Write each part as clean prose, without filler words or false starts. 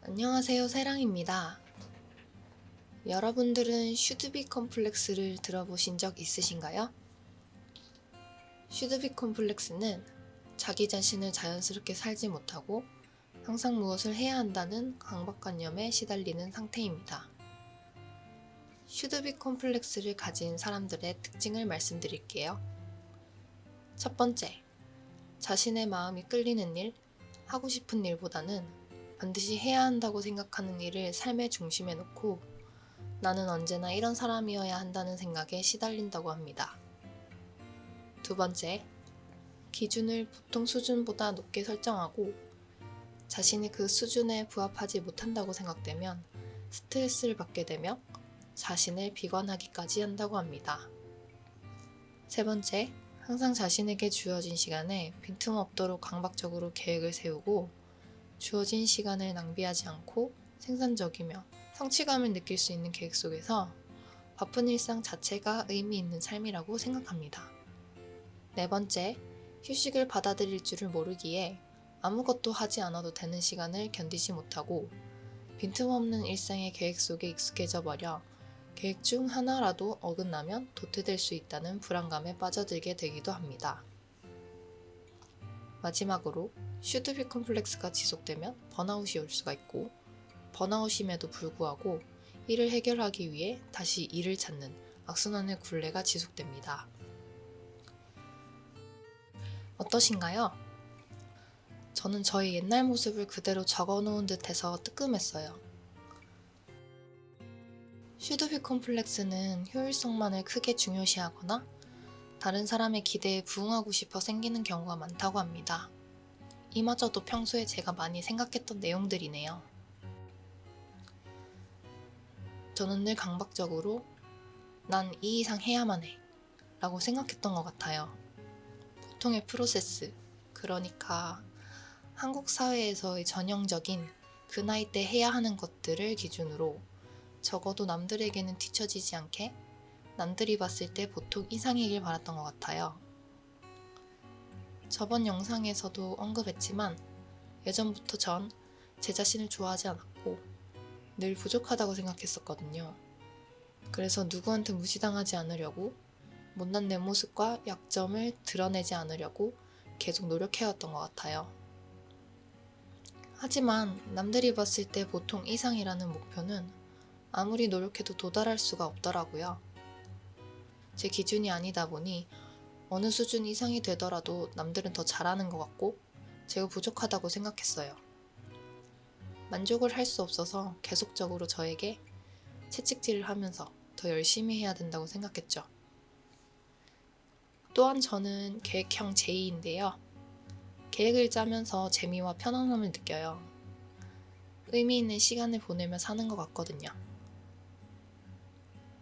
안녕하세요, 세랑입니다. 여러분들은 슈드비 컴플렉스를 들어보신 적 있으신가요? 슈드비 컴플렉스는 자기 자신을 자연스럽게 살지 못하고 항상 무엇을 해야 한다는 강박관념에 시달리는 상태입니다. 슈드비 컴플렉스를 가진 사람들의 특징을 말씀드릴게요. 첫 번째, 자신의 마음이 끌리는 일, 하고 싶은 일보다는 반드시 해야 한다고 생각하는 일을 삶의 중심에 놓고 나는 언제나 이런 사람이어야 한다는 생각에 시달린다고 합니다. 두 번째, 기준을 보통 수준보다 높게 설정하고 자신이 그 수준에 부합하지 못한다고 생각되면 스트레스를 받게 되며 자신을 비관하기까지 한다고 합니다. 세 번째, 항상 자신에게 주어진 시간에 빈틈없도록 강박적으로 계획을 세우고 주어진 시간을 낭비하지 않고 생산적이며 성취감을 느낄 수 있는 계획 속에서 바쁜 일상 자체가 의미 있는 삶이라고 생각합니다. 네 번째, 휴식을 받아들일 줄을 모르기에 아무것도 하지 않아도 되는 시간을 견디지 못하고 빈틈없는 일상의 계획 속에 익숙해져 버려 계획 중 하나라도 어긋나면 도태될 수 있다는 불안감에 빠져들게 되기도 합니다. 마지막으로 슈드비 컴플렉스가 지속되면 번아웃이 올 수가 있고 번아웃임에도 불구하고 이를 해결하기 위해 다시 일을 찾는 악순환의 굴레가 지속됩니다. 어떠신가요? 저는 저의 옛날 모습을 그대로 적어놓은 듯해서 뜨끔했어요. 슈드비 컴플렉스는 효율성만을 크게 중요시하거나 다른 사람의 기대에 부응하고 싶어 생기는 경우가 많다고 합니다. 이마저도 평소에 제가 많이 생각했던 내용들이네요. 저는 늘 강박적으로 난 이 이상 해야만 해 라고 생각했던 것 같아요. 보통의 프로세스, 그러니까 한국 사회에서의 전형적인 그 나이 때 해야 하는 것들을 기준으로 적어도 남들에게는 뒤처지지 않게 남들이 봤을 때 보통 이상이길 바랐던 것 같아요. 저번 영상에서도 언급했지만 예전부터 전 제 자신을 좋아하지 않았고 늘 부족하다고 생각했었거든요. 그래서 누구한테 무시당하지 않으려고 못난 내 모습과 약점을 드러내지 않으려고 계속 노력해왔던 것 같아요. 하지만 남들이 봤을 때 보통 이상이라는 목표는 아무리 노력해도 도달할 수가 없더라고요. 제 기준이 아니다 보니 어느 수준 이상이 되더라도 남들은 더 잘하는 것 같고 제가 부족하다고 생각했어요. 만족을 할 수 없어서 계속적으로 저에게 채찍질을 하면서 더 열심히 해야 된다고 생각했죠. 또한 저는 계획형 J인데요. 계획을 짜면서 재미와 편안함을 느껴요. 의미 있는 시간을 보내며 사는 것 같거든요.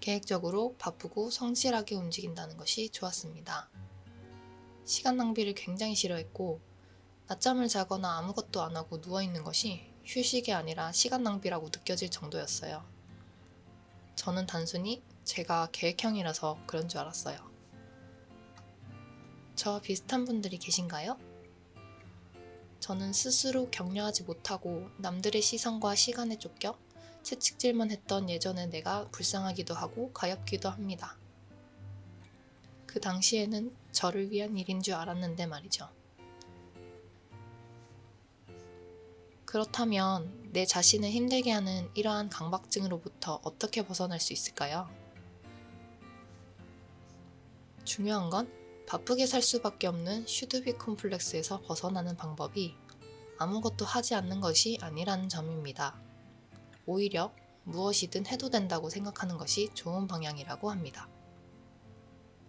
계획적으로 바쁘고 성실하게 움직인다는 것이 좋았습니다. 시간 낭비를 굉장히 싫어했고 낮잠을 자거나 아무것도 안 하고 누워있는 것이 휴식이 아니라 시간 낭비라고 느껴질 정도였어요. 저는 단순히 제가 계획형이라서 그런 줄 알았어요. 저와 비슷한 분들이 계신가요? 저는 스스로 격려하지 못하고 남들의 시선과 시간에 쫓겨 채찍질만 했던 예전의 내가 불쌍하기도 하고 가엾기도 합니다. 그 당시에는 저를 위한 일인 줄 알았는데 말이죠. 그렇다면 내 자신을 힘들게 하는 이러한 강박증으로부터 어떻게 벗어날 수 있을까요? 중요한 건 바쁘게 살 수밖에 없는 슈드비 콤플렉스에서 벗어나는 방법이 아무것도 하지 않는 것이 아니라는 점입니다. 오히려 무엇이든 해도 된다고 생각하는 것이 좋은 방향이라고 합니다.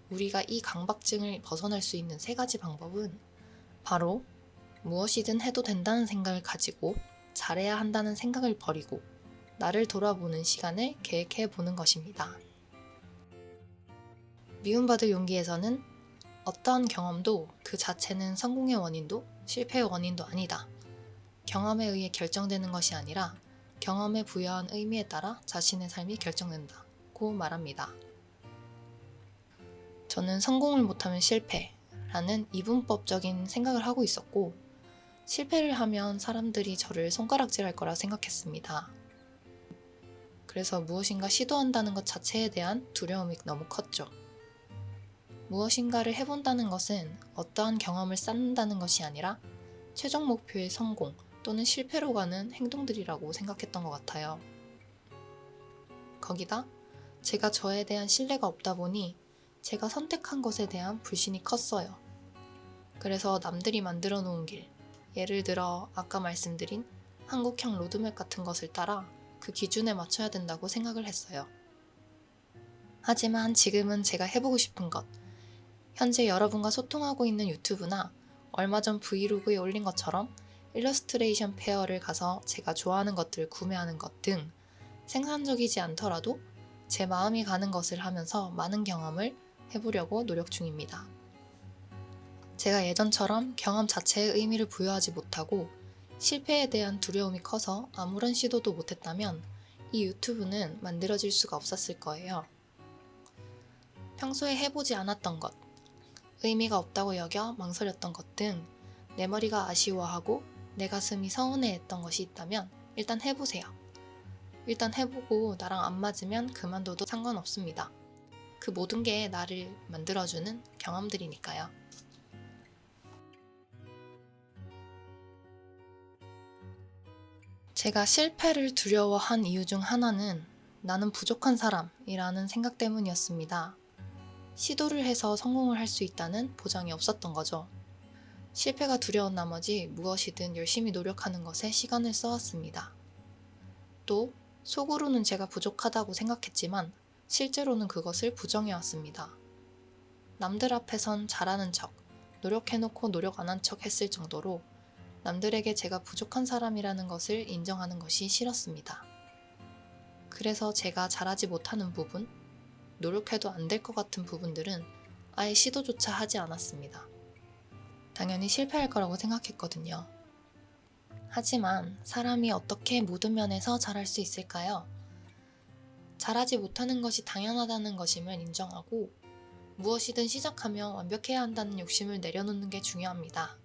우리가 이 강박증을 벗어날 수 있는 세 가지 방법은 바로 무엇이든 해도 된다는 생각을 가지고 잘해야 한다는 생각을 버리고 나를 돌아보는 시간을 계획해 보는 것입니다. 미움받을 용기에서는 어떠한 경험도 그 자체는 성공의 원인도 실패의 원인도 아니다. 경험에 의해 결정되는 것이 아니라 경험에 부여한 의미에 따라 자신의 삶이 결정된다고 말합니다. 저는 성공을 못하면 실패라는 이분법적인 생각을 하고 있었고 실패를 하면 사람들이 저를 손가락질할 거라 생각했습니다. 그래서 무엇인가 시도한다는 것 자체에 대한 두려움이 너무 컸죠. 무엇인가를 해본다는 것은 어떠한 경험을 쌓는다는 것이 아니라 최종 목표의 성공 또는 실패로 가는 행동들이라고 생각했던 것 같아요. 거기다 제가 저에 대한 신뢰가 없다 보니 제가 선택한 것에 대한 불신이 컸어요. 그래서 남들이 만들어 놓은 길, 예를 들어 아까 말씀드린 한국형 로드맵 같은 것을 따라 그 기준에 맞춰야 된다고 생각을 했어요. 하지만 지금은 제가 해보고 싶은 것, 현재 여러분과 소통하고 있는 유튜브나 얼마 전 브이로그에 올린 것처럼 일러스트레이션 페어를 가서 제가 좋아하는 것들을 구매하는 것 등 생산적이지 않더라도 제 마음이 가는 것을 하면서 많은 경험을 해보려고 노력 중입니다. 제가 예전처럼 경험 자체에 의미를 부여하지 못하고 실패에 대한 두려움이 커서 아무런 시도도 못했다면 이 유튜브는 만들어질 수가 없었을 거예요. 평소에 해보지 않았던 것, 의미가 없다고 여겨 망설였던 것 등 내 머리가 아쉬워하고 내 가슴이 서운해했던 것이 있다면 일단 해보세요. 일단 해보고 나랑 안 맞으면 그만둬도 상관없습니다. 그 모든 게 나를 만들어주는 경험들이니까요. 제가 실패를 두려워한 이유 중 하나는 나는 부족한 사람이라는 생각 때문이었습니다. 시도를 해서 성공을 할 수 있다는 보장이 없었던 거죠. 실패가 두려운 나머지 무엇이든 열심히 노력하는 것에 시간을 써왔습니다. 또 속으로는 제가 부족하다고 생각했지만 실제로는 그것을 부정해왔습니다. 남들 앞에선 잘하는 척, 노력해놓고 노력 안 한 척 했을 정도로 남들에게 제가 부족한 사람이라는 것을 인정하는 것이 싫었습니다. 그래서 제가 잘하지 못하는 부분, 노력해도 안 될 것 같은 부분들은 아예 시도조차 하지 않았습니다. 당연히 실패할 거라고 생각했거든요. 하지만 사람이 어떻게 모든 면에서 잘할 수 있을까요? 잘하지 못하는 것이 당연하다는 것임을 인정하고 무엇이든 시작하면 완벽해야 한다는 욕심을 내려놓는 게 중요합니다.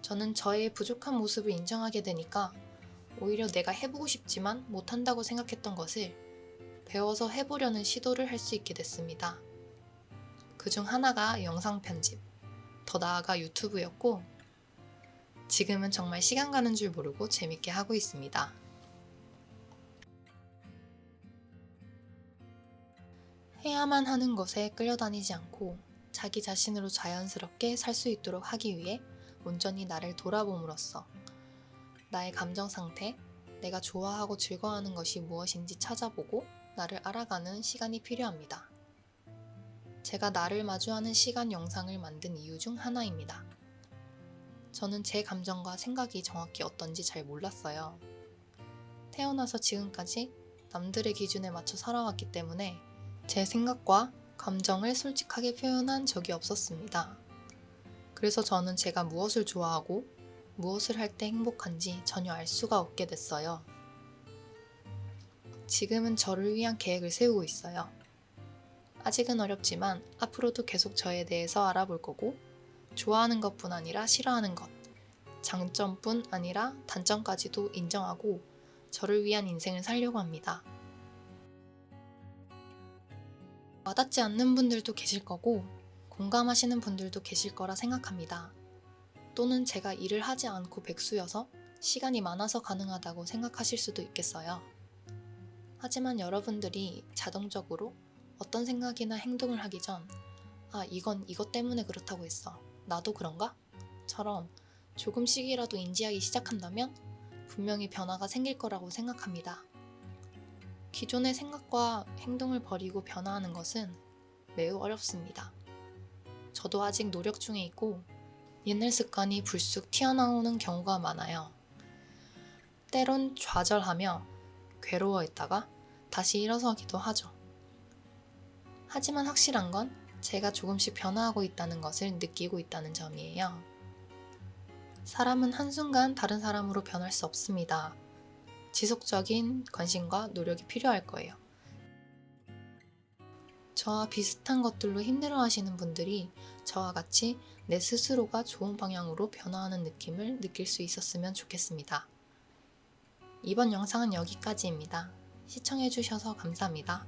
저는 저의 부족한 모습을 인정하게 되니까 오히려 내가 해보고 싶지만 못한다고 생각했던 것을 배워서 해보려는 시도를 할 수 있게 됐습니다. 그중 하나가 영상 편집, 더 나아가 유튜브였고 지금은 정말 시간 가는 줄 모르고 재밌게 하고 있습니다. 해야만 하는 것에 끌려다니지 않고 자기 자신으로 자연스럽게 살 수 있도록 하기 위해 온전히 나를 돌아봄으로써 나의 감정 상태, 내가 좋아하고 즐거워하는 것이 무엇인지 찾아보고 나를 알아가는 시간이 필요합니다. 제가 나를 마주하는 시간 영상을 만든 이유 중 하나입니다. 저는 제 감정과 생각이 정확히 어떤지 잘 몰랐어요. 태어나서 지금까지 남들의 기준에 맞춰 살아왔기 때문에 제 생각과 감정을 솔직하게 표현한 적이 없었습니다. 그래서 저는 제가 무엇을 좋아하고 무엇을 할 때 행복한지 전혀 알 수가 없게 됐어요. 지금은 저를 위한 계획을 세우고 있어요. 아직은 어렵지만 앞으로도 계속 저에 대해서 알아볼 거고 좋아하는 것뿐 아니라 싫어하는 것, 장점뿐 아니라 단점까지도 인정하고 저를 위한 인생을 살려고 합니다. 와닿지 않는 분들도 계실 거고 공감하시는 분들도 계실 거라 생각합니다. 또는 제가 일을 하지 않고 백수여서 시간이 많아서 가능하다고 생각하실 수도 있겠어요. 하지만 여러분들이 자동적으로 어떤 생각이나 행동을 하기 전 이건 이것 때문에 그렇다고 했어. 나도 그런가? 처럼 조금씩이라도 인지하기 시작한다면 분명히 변화가 생길 거라고 생각합니다. 기존의 생각과 행동을 버리고 변화하는 것은 매우 어렵습니다. 저도 아직 노력 중에 있고 옛날 습관이 불쑥 튀어나오는 경우가 많아요. 때론 좌절하며 괴로워했다가 다시 일어서기도 하죠. 하지만 확실한 건 제가 조금씩 변화하고 있다는 것을 느끼고 있다는 점이에요. 사람은 한순간 다른 사람으로 변할 수 없습니다. 지속적인 관심과 노력이 필요할 거예요. 저와 비슷한 것들로 힘들어하시는 분들이 저와 같이 내 스스로가 좋은 방향으로 변화하는 느낌을 느낄 수 있었으면 좋겠습니다. 이번 영상은 여기까지입니다. 시청해주셔서 감사합니다.